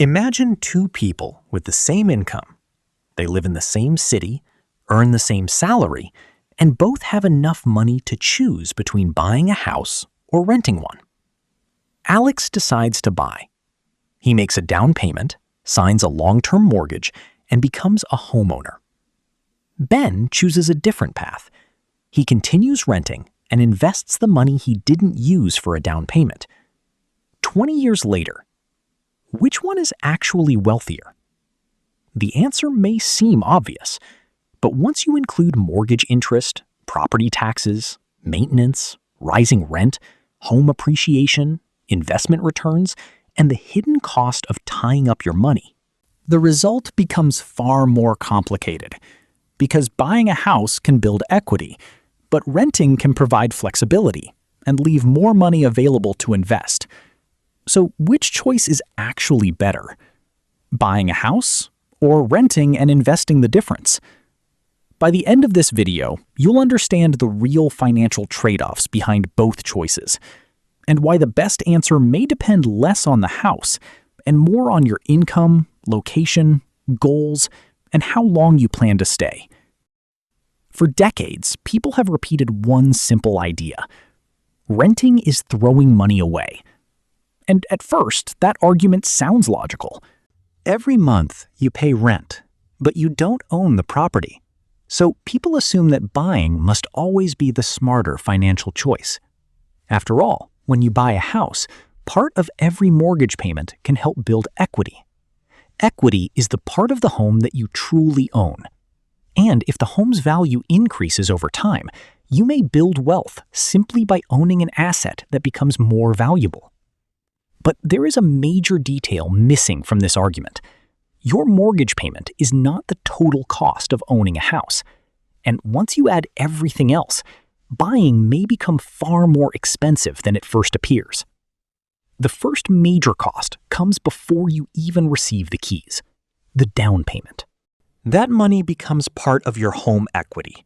Imagine two people with the same income. They live in the same city, earn the same salary, and both have enough money to choose between buying a house or renting one. Alex decides to buy. He makes a down payment, signs a long-term mortgage, and becomes a homeowner. Ben chooses a different path. He continues renting and invests the money he didn't use for a down payment. 20 years later, which one is actually wealthier? The answer may seem obvious, but once you include mortgage interest, property taxes, maintenance, rising rent, home appreciation, investment returns, and the hidden cost of tying up your money, the result becomes far more complicated. Because buying a house can build equity, but renting can provide flexibility and leave more money available to invest. So which choice is actually better? Buying a house or renting and investing the difference? By the end of this video, you'll understand the real financial trade-offs behind both choices, and why the best answer may depend less on the house and more on your income, location, goals, and how long you plan to stay. For decades, people have repeated one simple idea: renting is throwing money away. And at first, that argument sounds logical. Every month, you pay rent, but you don't own the property. So people assume that buying must always be the smarter financial choice. After all, when you buy a house, part of every mortgage payment can help build equity. Equity is the part of the home that you truly own. And if the home's value increases over time, you may build wealth simply by owning an asset that becomes more valuable. But there is a major detail missing from this argument. Your mortgage payment is not the total cost of owning a house. And once you add everything else, buying may become far more expensive than it first appears. The first major cost comes before you even receive the keys: the down payment. That money becomes part of your home equity,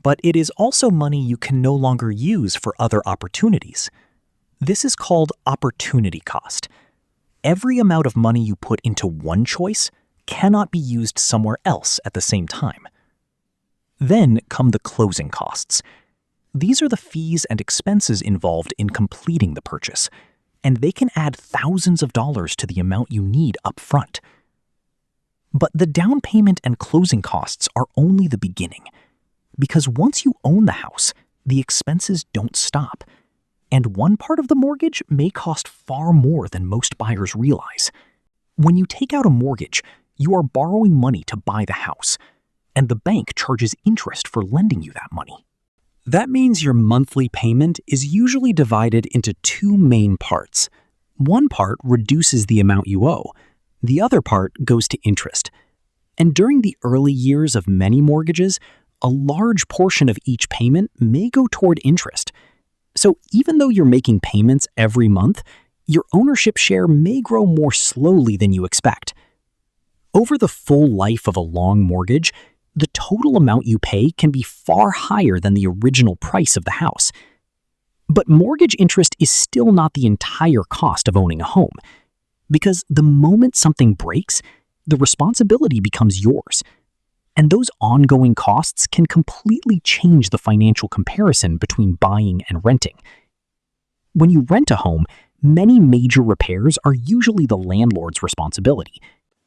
but it is also money you can no longer use for other opportunities. This is called opportunity cost. Every amount of money you put into one choice cannot be used somewhere else at the same time. Then come the closing costs. These are the fees and expenses involved in completing the purchase, and they can add thousands of dollars to the amount you need up front. But the down payment and closing costs are only the beginning, because once you own the house, the expenses don't stop. And one part of the mortgage may cost far more than most buyers realize. When you take out a mortgage, you are borrowing money to buy the house, and the bank charges interest for lending you that money. That means your monthly payment is usually divided into two main parts. One part reduces the amount you owe. The other part goes to interest. And during the early years of many mortgages, a large portion of each payment may go toward interest. So even though you're making payments every month, your ownership share may grow more slowly than you expect. Over the full life of a long mortgage, the total amount you pay can be far higher than the original price of the house. But mortgage interest is still not the entire cost of owning a home, because the moment something breaks, the responsibility becomes yours. And those ongoing costs can completely change the financial comparison between buying and renting. When you rent a home, many major repairs are usually the landlord's responsibility.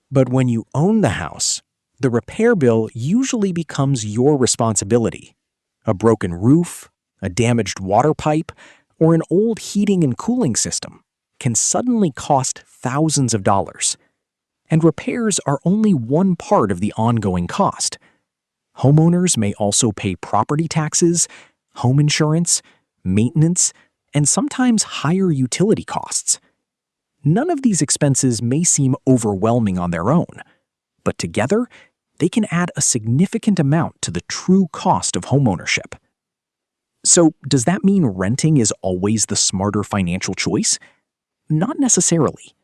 But when you own the house, the repair bill usually becomes your responsibility. A broken roof, a damaged water pipe, or an old heating and cooling system can suddenly cost thousands of dollars. And repairs are only one part of the ongoing cost. Homeowners may also pay property taxes, home insurance, maintenance, and sometimes higher utility costs. None of these expenses may seem overwhelming on their own, but together, they can add a significant amount to the true cost of homeownership. So, does that mean renting is always the smarter financial choice? Not necessarily,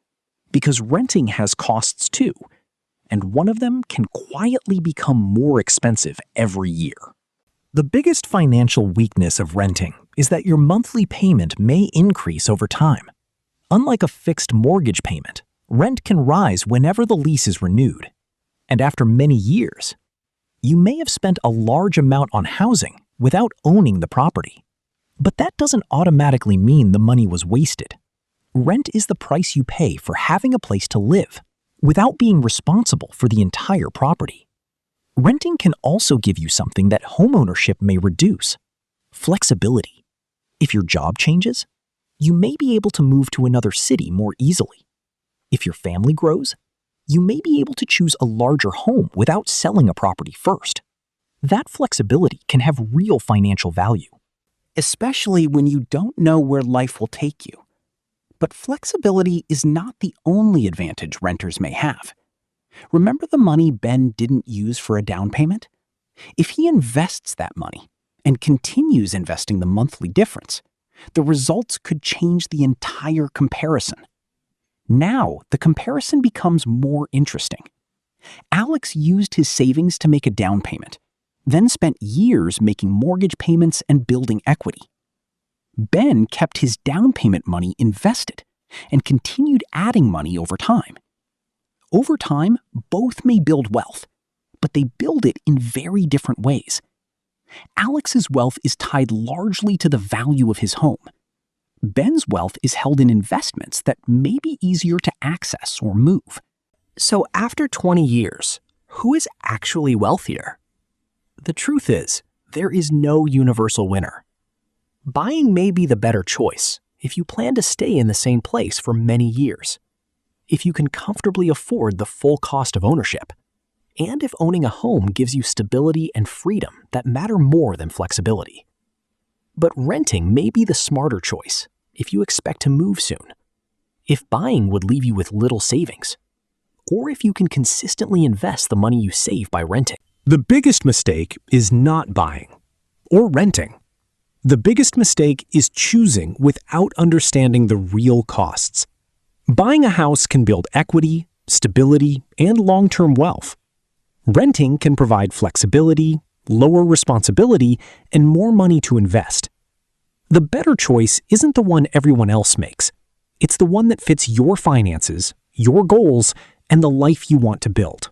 because renting has costs too, and one of them can quietly become more expensive every year. The biggest financial weakness of renting is that your monthly payment may increase over time. Unlike a fixed mortgage payment, Rent can rise whenever the lease is renewed. And after many years, you may have spent a large amount on housing without owning the property. But that doesn't automatically mean the money was wasted. Rent is the price you pay for having a place to live without being responsible for the entire property. Renting can also give you something that homeownership may reduce: flexibility. If your job changes, you may be able to move to another city more easily. If your family grows, you may be able to choose a larger home without selling a property first. That flexibility can have real financial value, especially when you don't know where life will take you. But flexibility is not the only advantage renters may have. Remember the money Ben didn't use for a down payment? If he invests that money and continues investing the monthly difference, the results could change the entire comparison. Now, the comparison becomes more interesting. Alex used his savings to make a down payment, then spent years making mortgage payments and building equity. Ben kept his down payment money invested and continued adding money over time. Over time, both may build wealth, but they build it in very different ways. Alex's wealth is tied largely to the value of his home. Ben's wealth is held in investments that may be easier to access or move. So after 20 years, who is actually wealthier? The truth is, there is no universal winner. Buying may be the better choice if you plan to stay in the same place for many years, if you can comfortably afford the full cost of ownership, and if owning a home gives you stability and freedom that matter more than flexibility. But renting may be the smarter choice if you expect to move soon, if buying would leave you with little savings, or if you can consistently invest the money you save by renting. The biggest mistake is not buying or renting. The biggest mistake is choosing without understanding the real costs. Buying a house can build equity, stability, and long-term wealth. Renting can provide flexibility, lower responsibility, and more money to invest. The better choice isn't the one everyone else makes. It's the one that fits your finances, your goals, and the life you want to build.